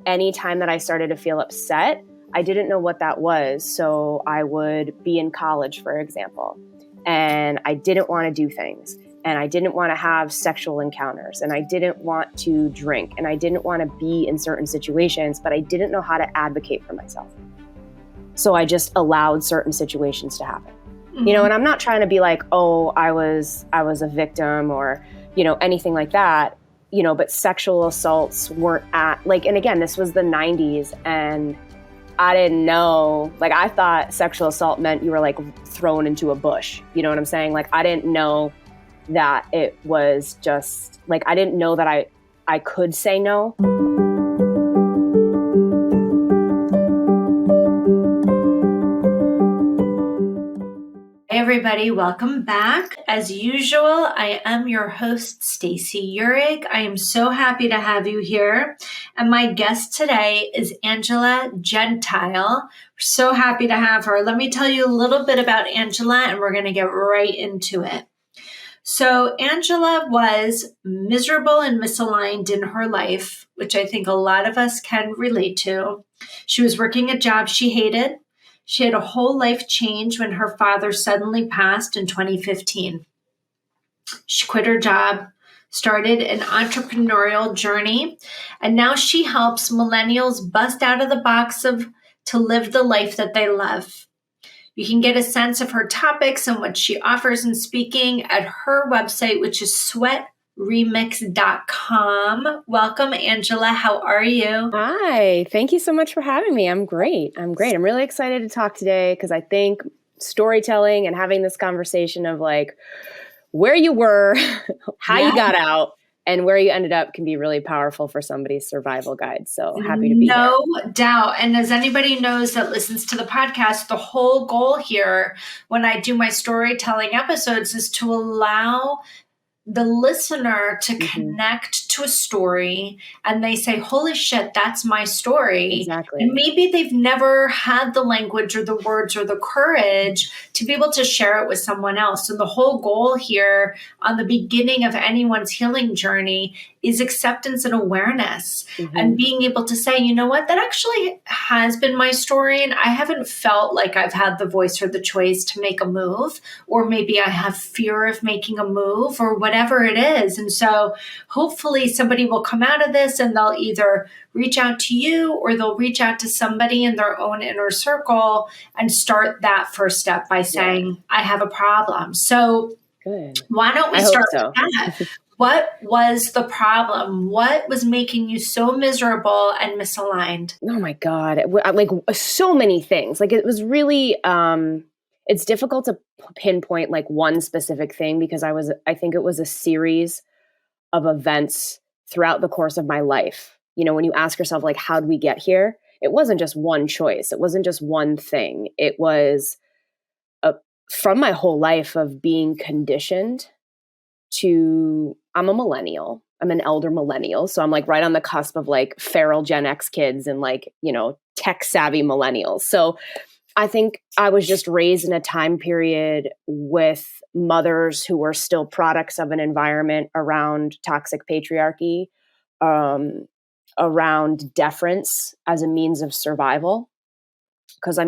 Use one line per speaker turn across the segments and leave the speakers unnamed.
anytime that I started to feel upset, I didn't know what that was. So I would be in college, for example, and I didn't want to do things, and I didn't want to have sexual encounters, and I didn't want to drink, and I didn't want to be in certain situations, but I didn't know how to advocate for myself. So I just allowed certain situations to happen. Mm-hmm. And I'm not trying to be like, oh, I was a victim or, anything like that, but sexual assaults weren't and again, this was the 90s, and I didn't know, I thought sexual assault meant you were thrown into a bush. You know what I'm saying? I didn't know that it was just I didn't know that I could say no.
Hey everybody, welcome back. As usual, I am your host, Stacey Uhrig. I am so happy to have you here. And my guest today is Angela Gentile. We're so happy to have her. Let me tell you a little bit about Angela, and we're going to get right into it. So Angela was miserable and misaligned in her life, which I think a lot of us can relate to. She was working a job she hated. She had a whole life change when her father suddenly passed in 2015. She quit her job, started an entrepreneurial journey, and now she helps millennials bust out of the box to live the life that they love. You can get a sense of her topics and what she offers in speaking at her website, which is sweatremix.com. Welcome, Angela. How are you?
Hi. Thank you so much for having me. I'm great. I'm really excited to talk today because I think storytelling and having this conversation of where you were, how you got out, and where you ended up can be really powerful for somebody's survival guide. So happy to be here.
No doubt. And as anybody knows that listens to the podcast, the whole goal here when I do my storytelling episodes is to allow the listener to connect to a story and they say, holy shit, that's my story.
Exactly.
And maybe they've never had the language or the words or the courage to be able to share it with someone else. And the whole goal here on the beginning of anyone's healing journey is acceptance and awareness and being able to say, you know what, that actually has been my story. And I haven't felt like I've had the voice or the choice to make a move, or maybe I have fear of making a move or whatever it is. And so hopefully somebody will come out of this and they'll either reach out to you or they'll reach out to somebody in their own inner circle and start that first step by saying, I have a problem. So why don't we start with that? What was the problem? What was making you so miserable and misaligned?
Oh my God. So many things. It was really, it's difficult to pinpoint one specific thing because I think it was a series of events throughout the course of my life. When you ask yourself, how did we get here? It wasn't just one choice. It wasn't just one thing. It was from my whole life of being conditioned to, I'm a millennial. I'm an elder millennial. So I'm right on the cusp of feral Gen X kids and tech savvy millennials. So I think I was just raised in a time period with mothers who were still products of an environment around toxic patriarchy, around deference as a means of survival. Because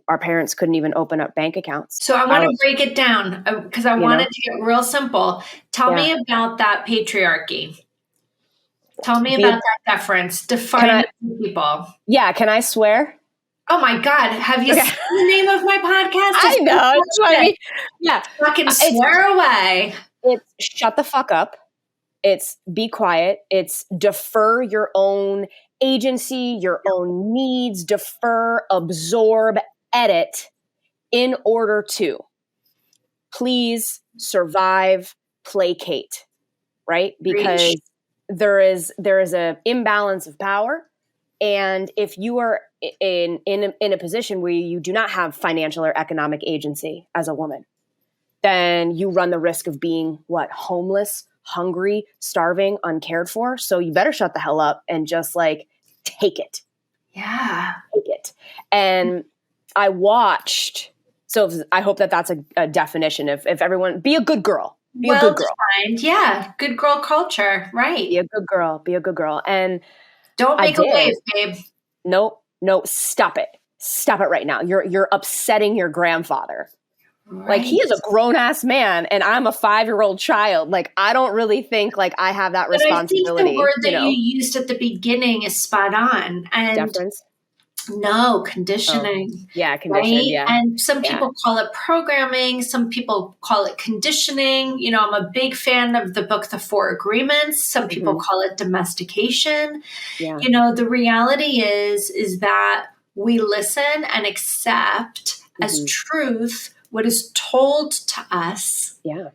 our parents couldn't even open up bank accounts.
So I want to break it down because I wanted to get real simple. Tell me about that patriarchy. Tell me about that deference. Define it for people.
Yeah. Can I swear?
Oh my God. Have you seen the name of my podcast?
I know. Yeah.
Fucking swear away.
It's shut the fuck up. It's be quiet. It's defer your own agency, your own needs, defer, absorb, edit in order to please, survive, placate, right? Because there is a imbalance of power. And if you are in a position where you do not have financial or economic agency as a woman, then you run the risk of being homeless, hungry, starving, uncared for. So you better shut the hell up and just take it.
Yeah.
Take it. And I watched, so I hope that that's a definition if everyone, be a good girl. Be a good girl.
Defined. Yeah. Good girl culture. Right.
Be a good girl. Be a good girl. And
Don't
I
make a wave,
did.
babe.
Nope. No, stop it. Stop it right now. You're upsetting your grandfather.
Right.
Like, he is a grown ass man and I'm a 5-year-old child. Like, I don't really think like I have that responsibility.
But I think the word that you used at the beginning is spot on. And
deference.
No, conditioning.
Oh, yeah, conditioned,
right?
yeah.
And some people call it programming. Some people call it conditioning. You know, I'm a big fan of the book, The Four Agreements. Some people call it domestication.
Yeah.
You know, the reality is that we listen and accept as truth what is told to us.
Yeah.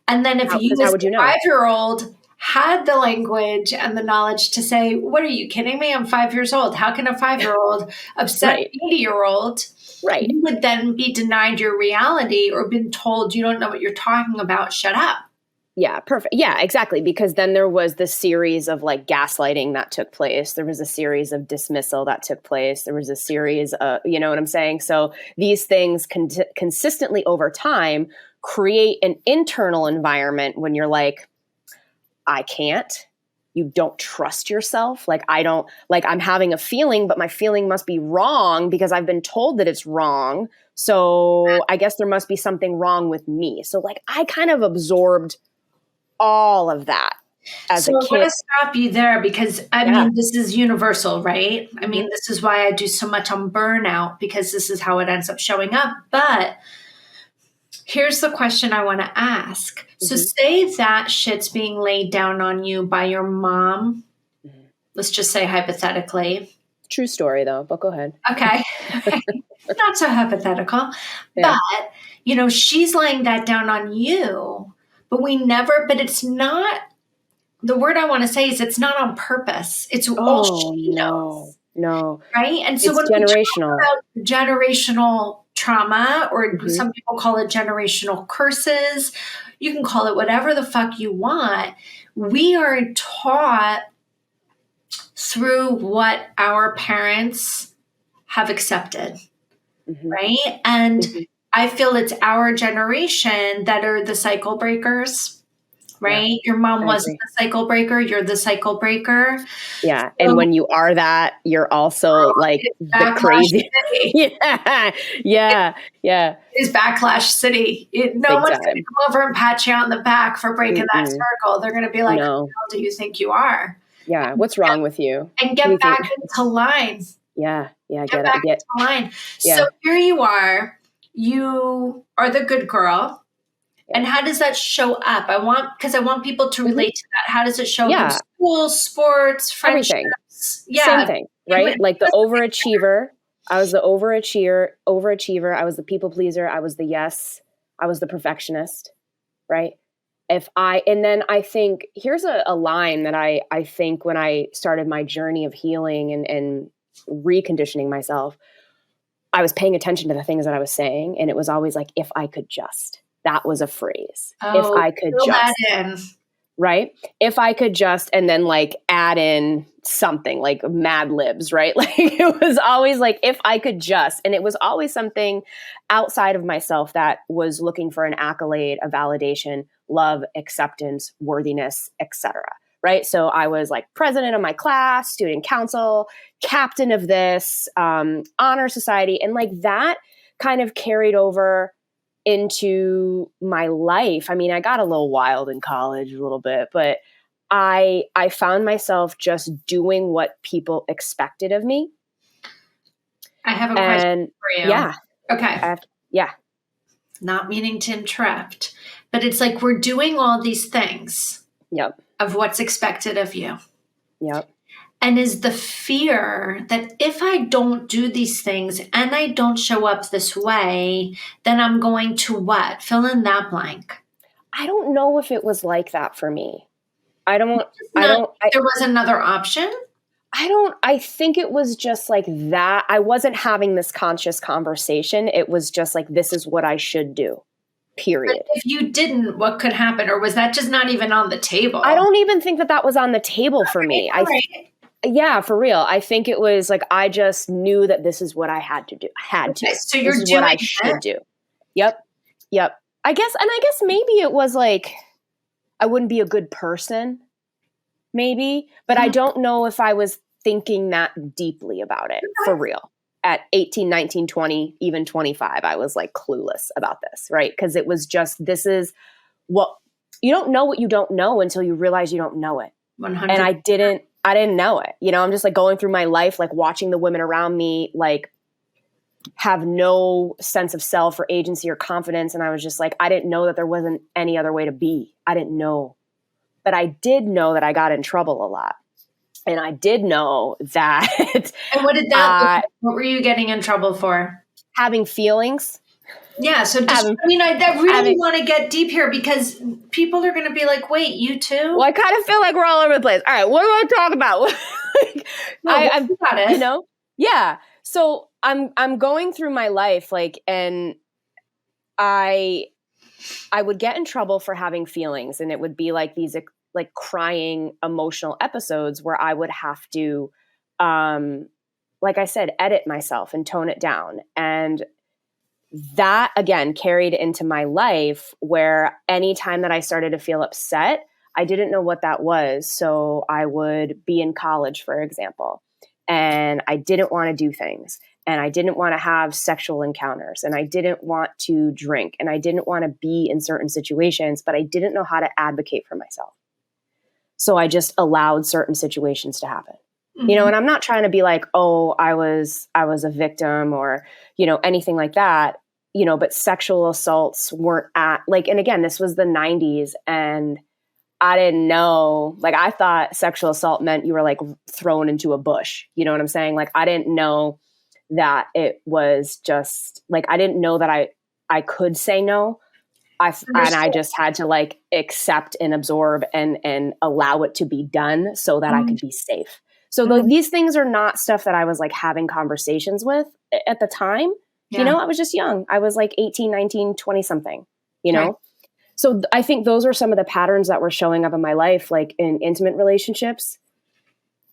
And then if you as a 5-year-old had the language and the knowledge to say, what are you kidding me? I'm 5 years old. How can a 5-year-old upset an 80-year-old?
Right.
You would then be denied your reality or been told you don't know what you're talking about. Shut up.
Yeah, perfect. Yeah, exactly. Because then there was the series of like gaslighting that took place. There was a series of dismissal that took place. There was a series of, you know what I'm saying? So these things consistently over time create an internal environment when you're like, I can't. You don't trust yourself. Like, I'm having a feeling, but my feeling must be wrong because I've been told that it's wrong. So I guess there must be something wrong with me. So like, I kind of absorbed all of that as a kid. So
I'm going to stop you there because I mean, this is universal, right? I mean, this is why I do so much on burnout because this is how it ends up showing up. But here's the question I want to ask. So say that shit's being laid down on you by your mom. Let's just say hypothetically.
True story though, but go ahead.
Okay. Not so hypothetical. Yeah. But, you know, she's laying that down on you, but it's not, the word I want to say is it's not on purpose. It's all she knows.
No.
Right? And so
it's
when
generational.
we talk about generational trauma, or some people call it generational curses, you can call it whatever the fuck you want. We are taught through what our parents have accepted, right? And I feel it's our generation that are the cycle breakers. Right? Yeah, your mom wasn't the cycle breaker. You're the cycle breaker.
Yeah. And when you are that, you're also like the crazy. Yeah.
It's backlash city. No one's going to come over and pat you on the back for breaking that circle. They're going to be like, who the hell do you think you are?
Yeah. What's wrong with you?
And get back into line.
Yeah.
Get back into line. Yeah. So here you are. You are the good girl. And how does that show up? I want people to relate to that. How does it show up in school, sports, friendships?
Everything. Yeah. Same thing, right? Like the overachiever. I was the overachiever. I was the people pleaser. I was the yes. I was the perfectionist, right? And then I think, here's a line that I think when I started my journey of healing and reconditioning myself, I was paying attention to the things that I was saying. And it was always like, if I could just. That was a phrase. If I could just,
that in.
Right? If I could just, and then like add in something like Mad Libs, right? Like it was always like, if I could just, and it was always something outside of myself that was looking for an accolade, a validation, love, acceptance, worthiness, etc. Right? So I was like president of my class, student council, captain of this, honor society. And like that kind of carried over into my life. I mean, I got a little wild in college a little bit, but I found myself just doing what people expected of me.
I have a question for you.
Yeah.
Okay.
Yeah.
Not meaning to interrupt, but it's like we're doing all these things.
Yep.
Of what's expected of you.
Yep.
And is the fear that if I don't do these things and I don't show up this way, then I'm going to what? Fill in that blank.
I don't know if it was like that for me. There
was another option?
I think it was just like that. I wasn't having this conscious conversation. It was just like, this is what I should do. Period.
But if you didn't, what could happen? Or was that just not even on the table?
I don't even think that was on the table for me. Yeah, for real. I think it was like, I just knew that this is what I had to do.
So you're doing
what I should do. Yep. I guess maybe it was like, I wouldn't be a good person, maybe, but I don't know if I was thinking that deeply about it for real. At 18, 19, 20, even 25, I was like clueless about this, right? Because it was just, this is what, you don't know what you don't know until you realize you don't know it.
100%.
And I didn't know it. You know, I'm just like going through my life, like watching the women around me, like have no sense of self or agency or confidence. And I was just like, I didn't know that there wasn't any other way to be. I didn't know. But I did know that I got in trouble a lot. And I did know that.
And what did that look like? What were you getting in trouble for?
Having feelings.
Yeah. So just, I really want to get deep here because people are going to be like, wait, you too?
Well, I kind of feel like we're all over the place. All right. What do I talk about?
I've got it.
You know? Yeah. So I'm going through my life, like, and I would get in trouble for having feelings, and it would be like these like crying emotional episodes where I would have to, like I said, edit myself and tone it down. And that again carried into my life where anytime that I started to feel upset, I didn't know what that was. So I would be in college, for example, and I didn't want to do things. And I didn't want to have sexual encounters, and I didn't want to drink, and I didn't want to be in certain situations, but I didn't know how to advocate for myself. So I just allowed certain situations to happen, you know, and I'm not trying to be like, oh, I was a victim or, you know, anything like that, you know, but sexual assaults weren't and again, this was the 90s, and I didn't know, like, I thought sexual assault meant you were like thrown into a bush. You know what I'm saying? Like, I didn't know that it was just like, I didn't know that I could say no. And I just had to like accept and absorb and allow it to be done so that I could be safe. So these things are not stuff that I was like having conversations with at the time. Yeah. You know, I was just young. I was like 18, 19, 20 something, you know? Right. So I think those are some of the patterns that were showing up in my life, like in intimate relationships.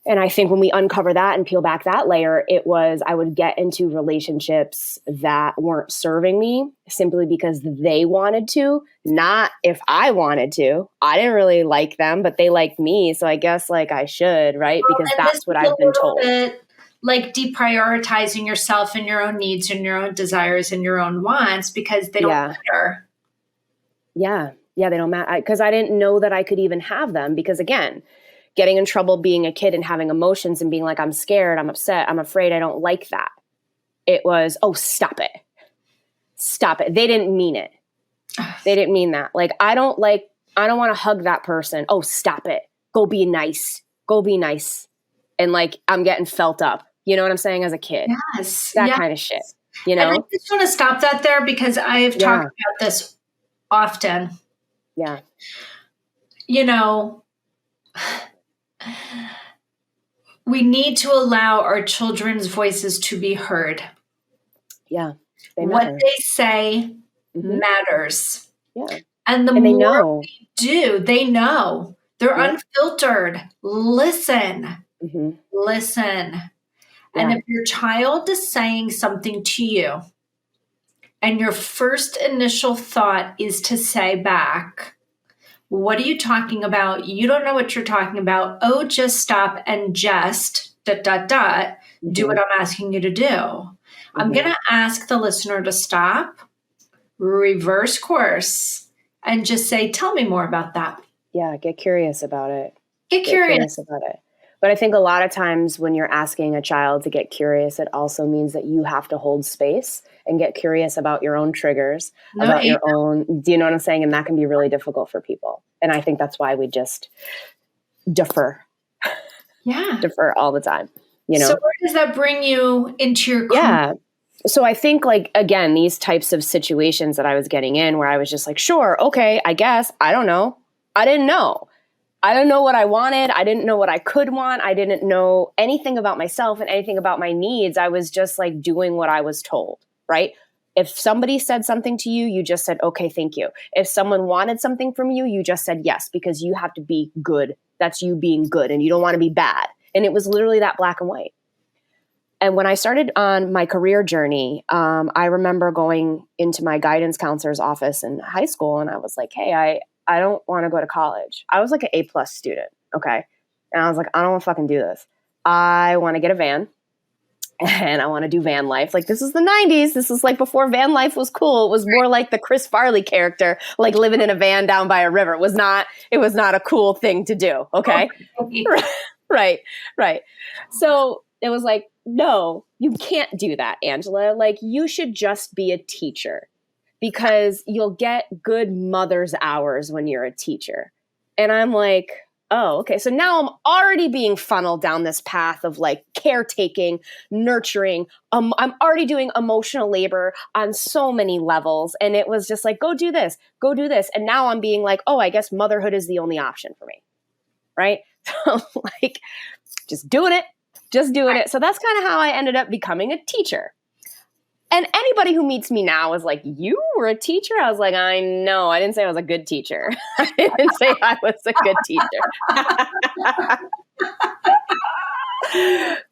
And I think when we uncover that and peel back that layer, it was, I would get into relationships that weren't serving me simply because they wanted to, not if I wanted to. I didn't really like them, but they liked me. So I guess like I should, right?
Well,
because that's what I've been told.
Like deprioritizing yourself and your own needs and your own desires and your own wants because they don't matter.
Yeah. Yeah, they don't matter. Because I didn't know that I could even have them because again, getting in trouble being a kid and having emotions and being like, I'm scared, I'm upset, I'm afraid, I don't like that. It was, oh, stop it. Stop it. They didn't mean it. They didn't mean that. Like, I don't want to hug that person. Oh, stop it. Go be nice. Go be nice. And like, I'm getting felt up. You know what I'm saying? As a kid.
Yes.
That kind of shit. You know?
And I just want to stop that there because I've talked about this often.
Yeah.
You know, we need to allow our children's voices to be heard.
Yeah.
What they say matters.
Yeah.
And the more we do, they know. They're unfiltered. Listen. Listen. Yeah. And if your child is saying something to you and your first initial thought is to say back, what are you talking about? You don't know what you're talking about. Oh, just stop and just ... do what I'm asking you to do. I'm going to ask the listener to stop, reverse course, and just say, tell me more about that.
Yeah, get curious about it.
Get curious
about it. But I think a lot of times when you're asking a child to get curious, it also means that you have to hold space and get curious about your own triggers, about your own, do you know what I'm saying? And that can be really difficult for people. And I think that's why we just defer.
Yeah.
Defer all the time, you know?
So where does that bring you into your career?
Yeah. So I think like, again, these types of situations that I was getting in where I was just like, sure, okay, I guess, I don't know. I didn't know. I didn't know what I wanted. I didn't know what I could want. I didn't know anything about myself and anything about my needs. I was just like doing what I was told, right? If somebody said something to you, you just said, okay, thank you. If someone wanted something from you, you just said yes, because you have to be good. That's you being good and you don't want to be bad. And it was literally that black and white. And when I started on my career journey, I remember going into my guidance counselor's office in high school and I was like, hey, I don't want to go to college. I was like an A+ student. Okay. And I was like, I don't want to fucking do this. I want to get a van and I want to do van life. Like, this is the 90s. This is like before van life was cool. It was more like the Chris Farley character, like living in a van down by a river. It was not a cool thing to do. Okay. Right. So it was like, no, you can't do that, Angela. Like, you should just be a teacher because you'll get good mother's hours when you're a teacher. And I'm like, oh, okay. So now I'm already being funneled down this path of like caretaking, nurturing. I'm already doing emotional labor on so many levels. And it was just like, go do this. And now I'm being like, oh, I guess motherhood is the only option for me. Right. So like just doing it. So that's kind of how I ended up becoming a teacher. And anybody who meets me now is like, you were a teacher? I was like, I know. I didn't say I was a good teacher. I didn't say I was a good teacher.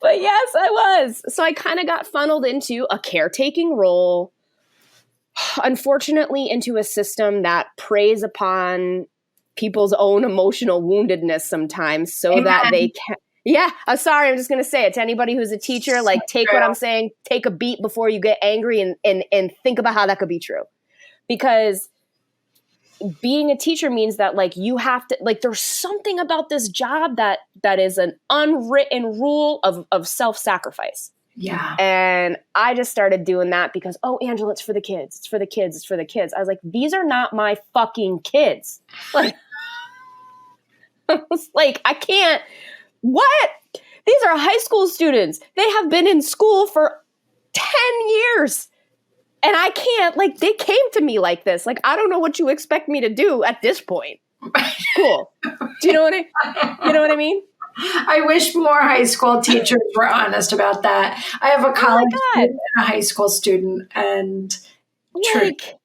But yes, I was. So I kind of got funneled into a caretaking role, unfortunately, into a system that preys upon people's own emotional woundedness sometimes so that they can. Yeah, I'm sorry. I'm just going to say it to anybody who's a teacher. Like, take what I'm saying, take a beat before you get angry and think about how that could be true. Because being a teacher means that like you have to, like, there's something about this job that is an unwritten rule of self-sacrifice.
Yeah.
And I just started doing that because, oh, Angela, it's for the kids. It's for the kids. I was like, these are not my fucking kids. Like, I was like, I can't. What? These are high school students. They have been in school for 10 years. And I can't, like, they came to me like this. Like, I don't know what you expect me to do at this point. Cool. Do you know what I mean?
I wish more high school teachers were honest about that. I have a college student and a high school student, and
like,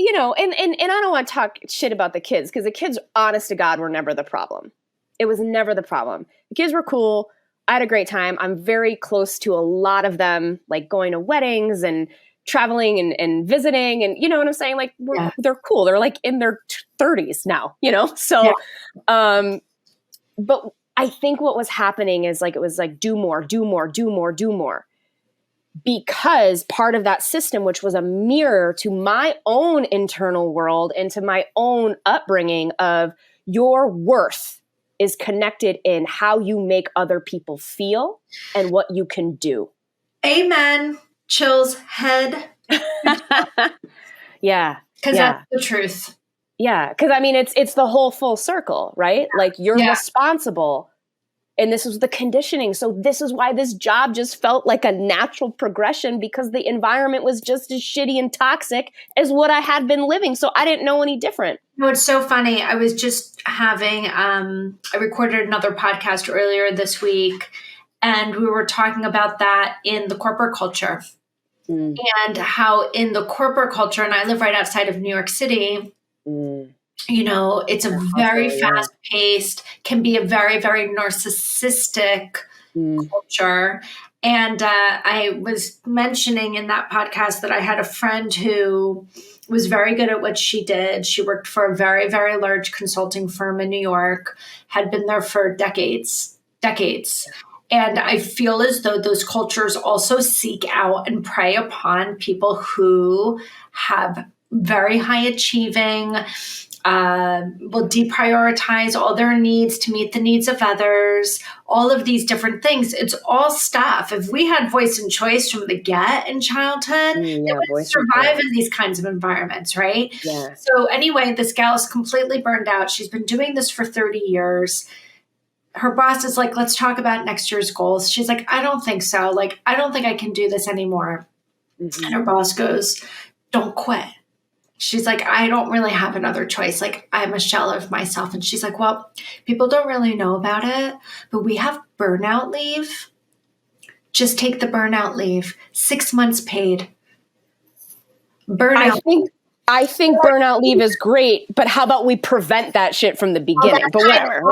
you know, and I don't want to talk shit about the kids because the kids, honest to God, were never the problem. It was never the problem. The kids were cool. I had a great time. I'm very close to a lot of them, like going to weddings and traveling and visiting. And you know what I'm saying? Like, they're cool. They're like in their 30s now, you know? So, but I think what was happening is like, it was like, do more. Because part of that system, which was a mirror to my own internal world and to my own upbringing of your worth is connected in how you make other people feel and what you can do.
Amen. Chills head.
Yeah.
Because that's the truth.
Yeah. Because I mean, it's the whole full circle, right? Yeah. Like you're responsible. And this was the conditioning. So this is why this job just felt like a natural progression because the environment was just as shitty and toxic as what I had been living. So I didn't know any different.
You know, it's so funny. I was just having, I recorded another podcast earlier this week, and we were talking about that in the corporate culture and how in the corporate culture, and I live right outside of New York City, you know, it's a very fast-paced, can be a very, very narcissistic culture. And I was mentioning in that podcast that I had a friend who was very good at what she did. She worked for a very, very large consulting firm in New York, had been there for decades. And I feel as though those cultures also seek out and prey upon people who have very high achieving, will deprioritize all their needs to meet the needs of others, all of these different things. It's all stuff. If we had voice and choice from the get in childhood, they would survive in these kinds of environments, right?
Yeah.
So anyway, this gal is completely burned out. She's been doing this for 30 years. Her boss is like, let's talk about next year's goals. She's like, I don't think so. Like, I don't think I can do this anymore. Mm-hmm. And her boss goes, don't quit. She's like, I don't really have another choice. Like, I'm a shell of myself. And she's like, well, people don't really know about it, but we have burnout leave. Just take the burnout leave. 6 months paid. Burnout.
I think burnout leave is great, but how about we prevent that shit from the beginning? But whatever.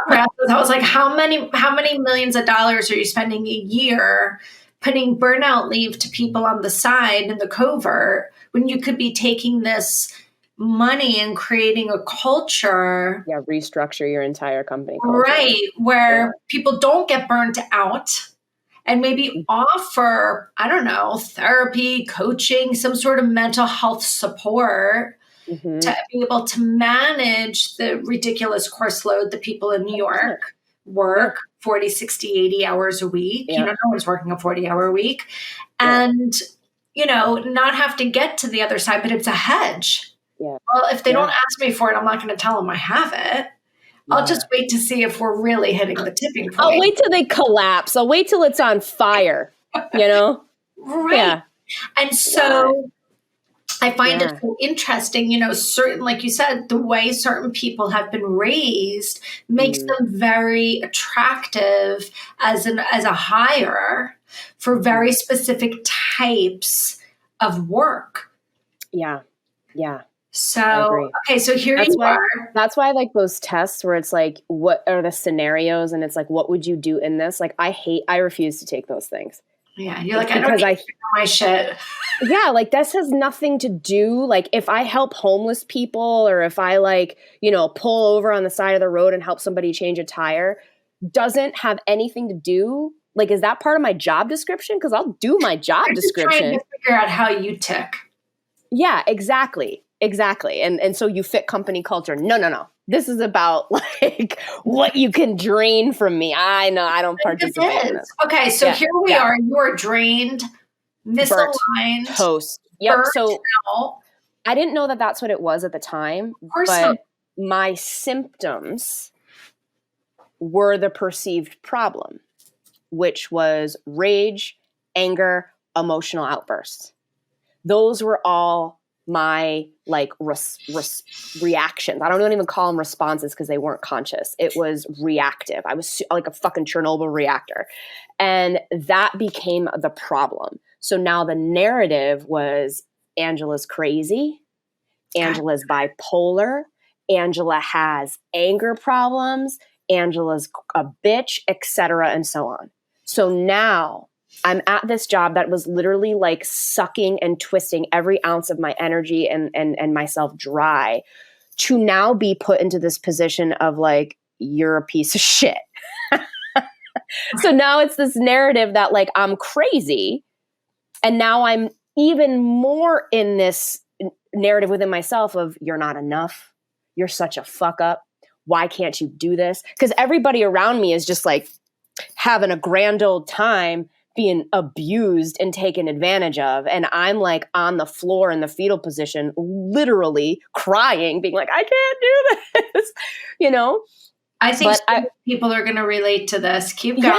I was like, how many millions of dollars are you spending a year putting burnout leave to people on the side in the covert when you could be taking this money and creating a culture.
Yeah, restructure your entire company culture.
Right, where people don't get burnt out and maybe offer, I don't know, therapy, coaching, some sort of mental health support to be able to manage the ridiculous course load that people in New York work 40, 60, 80 hours a week.
Yeah.
No one's working a 40-hour week. And, not have to get to the other side, but it's a hedge.
Yeah.
Well, if they don't ask me for it, I'm not going to tell them I have it. I'll just wait to see if we're really hitting the tipping point.
I'll wait till they collapse. I'll wait till it's on fire,
Right.
Yeah.
And so I find it so interesting, certain, like you said, the way certain people have been raised makes them very attractive as a hire for very specific types of work.
Yeah. Yeah.
So, okay, so here you are.
That's why I like those tests where it's like, what are the scenarios? And it's like, what would you do in this? Like, I refuse to take those things.
Yeah, you're like, I don't need to figure my shit.
Yeah, like this has nothing to do, like if I help homeless people or if I pull over on the side of the road and help somebody change a tire, doesn't have anything to do. Like, is that part of my job description? Because I'll do my job description.
Trying to figure out how you tick.
Yeah, exactly. And so you fit company culture. No. This is about like what you can drain from me. I know I don't participate in this.
Okay, so here we are. You are drained, misaligned,
burnt, toast. Yep. So
out.
I didn't know that that's what it was at the time, but my symptoms were the perceived problem, which was rage, anger, emotional outbursts. Those were all my reactions. I don't even call them responses because they weren't conscious. It was reactive. I was like a fucking Chernobyl reactor. And that became the problem. So now the narrative was Angela's crazy. Angela's bipolar. Angela has anger problems. Angela's a bitch, etc. and so on. So now I'm at this job that was literally like sucking and twisting every ounce of my energy and myself dry to now be put into this position of like, you're a piece of shit. So now it's this narrative that like I'm crazy. And now I'm even more in this narrative within myself of you're not enough. You're such a fuck up. Why can't you do this? Because everybody around me is just like having a grand old time being abused and taken advantage of. And I'm like on the floor in the fetal position, literally crying, being like, I can't do this,
I think people are going to relate to this. Keep going.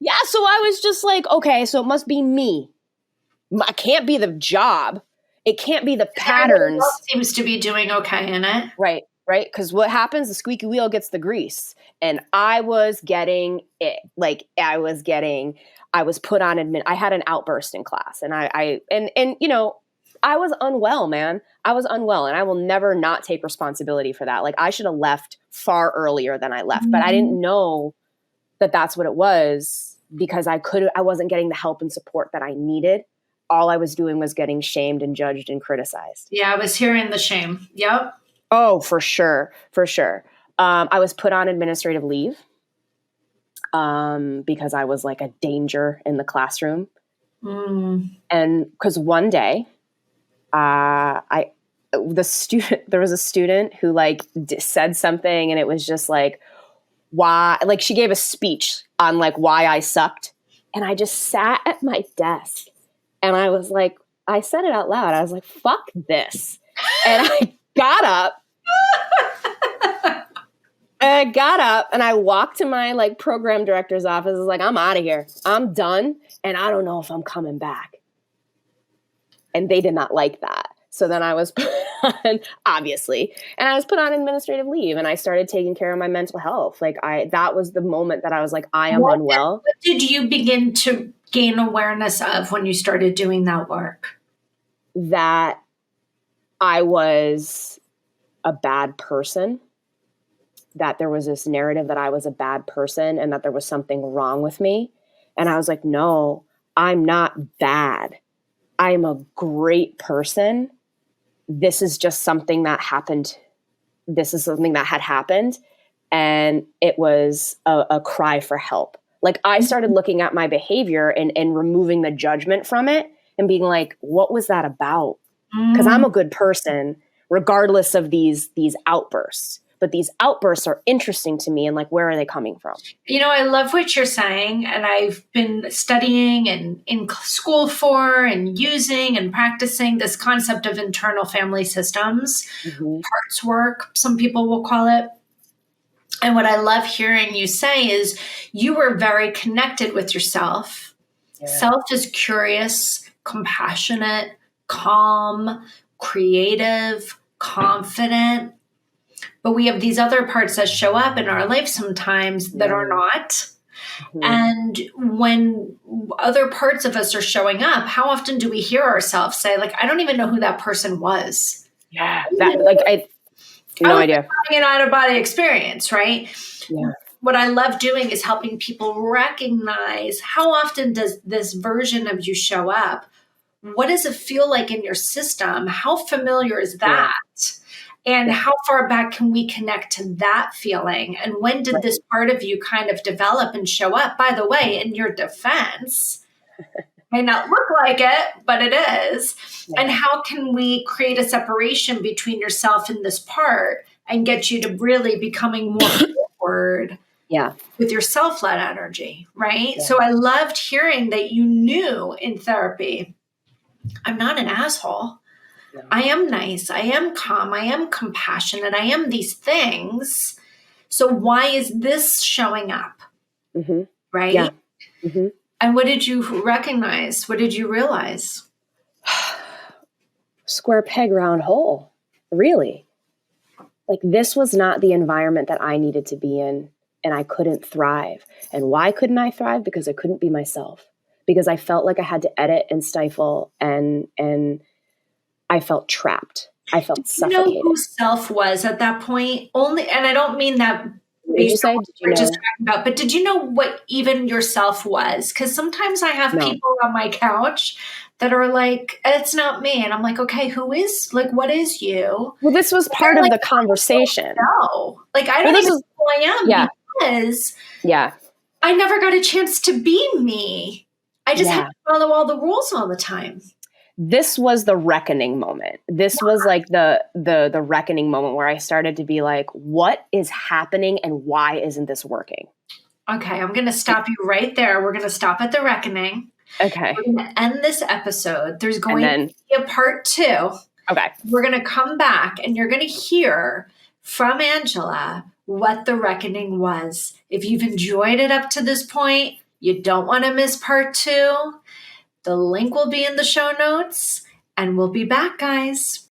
Yeah. So I was just like, okay, so it must be me. I can't be the job. It can't be the patterns.
Else seems to be doing okay in it.
Right. Because what happens, the squeaky wheel gets the grease. And I was getting it. Like I was put on I had an outburst in class and I was unwell, man. I was unwell and I will never not take responsibility for that. Like I should have left far earlier than I left, but I didn't know that that's what it was because I wasn't getting the help and support that I needed. All I was doing was getting shamed and judged and criticized.
Yeah, I was hearing the shame. Yep.
Oh, for sure. I was put on administrative leave because I was like a danger in the classroom. And because one day there was a student who like said something and it was just like, why, like she gave a speech on like why I sucked. And I just sat at my desk and I was like, I said it out loud. I was like, fuck this. And I got up. I got up and I walked to my like program director's office. I was like, I'm out of here. I'm done. And I don't know if I'm coming back. And they did not like that. So then I was put on, obviously, and I was put on administrative leave and I started taking care of my mental health. Like that was the moment that I was like, I am unwell.
What did you begin to gain awareness of when you started doing that work?
That I was a bad person, that there was this narrative that I was a bad person and that there was something wrong with me. And I was like, no, I'm not bad. I'm a great person. this is just something that happened. This is something that had happened. And it was a cry for help. Like I started looking at my behavior and removing the judgment from it and being like, what was that about? Because I'm a good person, regardless of these outbursts. But these outbursts are interesting to me, and like, where are they coming from?
You know, I love what you're saying, and I've been studying and in school for and using and practicing this concept of internal family systems, parts work, some people will call it. And what I love hearing you say is you were very connected with yourself. Yeah. Self is curious, compassionate, calm, creative, confident. But we have these other parts that show up in our life sometimes that are not. And when other parts of us are showing up, how often do we hear ourselves say, like, I don't even know who that person was?
Yeah. No idea.
Having an out-of-body experience, right?
Yeah.
What I love doing is helping people recognize how often does this version of you show up? What does it feel like in your system? How familiar is that? And how far back can we connect to that feeling? And when did this part of you kind of develop and show up? By the way, in your defense, may not look like it, but it is. Yeah. And how can we create a separation between yourself and this part and get you to really becoming more forward with your self-led energy, right? Yeah. So I loved hearing that you knew in therapy, I'm not an asshole. Yeah. I am nice. I am calm. I am compassionate. I am these things. So why is this showing up? Right?
Yeah.
And what did you recognize? What did you realize?
Square peg, round hole. Really. Like this was not the environment that I needed to be in, and I couldn't thrive. And why couldn't I thrive? Because I couldn't be myself. Because I felt like I had to edit and stifle, and I felt trapped. I felt suffocated.
You know who self was at that point? Only, and I don't mean that
based on what
we're just talking about, but did you know what even yourself was? Because sometimes I have people on my couch that are like, it's not me. And I'm like, okay, who is, like, what is you?
Well, this was part of the conversation.
No, like, I don't even know who I am because I never got a chance to be me. I just had to follow all the rules all the time.
This was the reckoning moment. This was like the reckoning moment where I started to be like, what is happening and why isn't this working?
Okay, I'm going to stop you right there. We're going to stop at the reckoning.
Okay.
We're going to end this episode. There's going to be a part 2.
Okay.
We're going to come back and you're going to hear from Angela what the reckoning was. If you've enjoyed it up to this point, you don't want to miss part 2. The link will be in the show notes, and we'll be back, guys.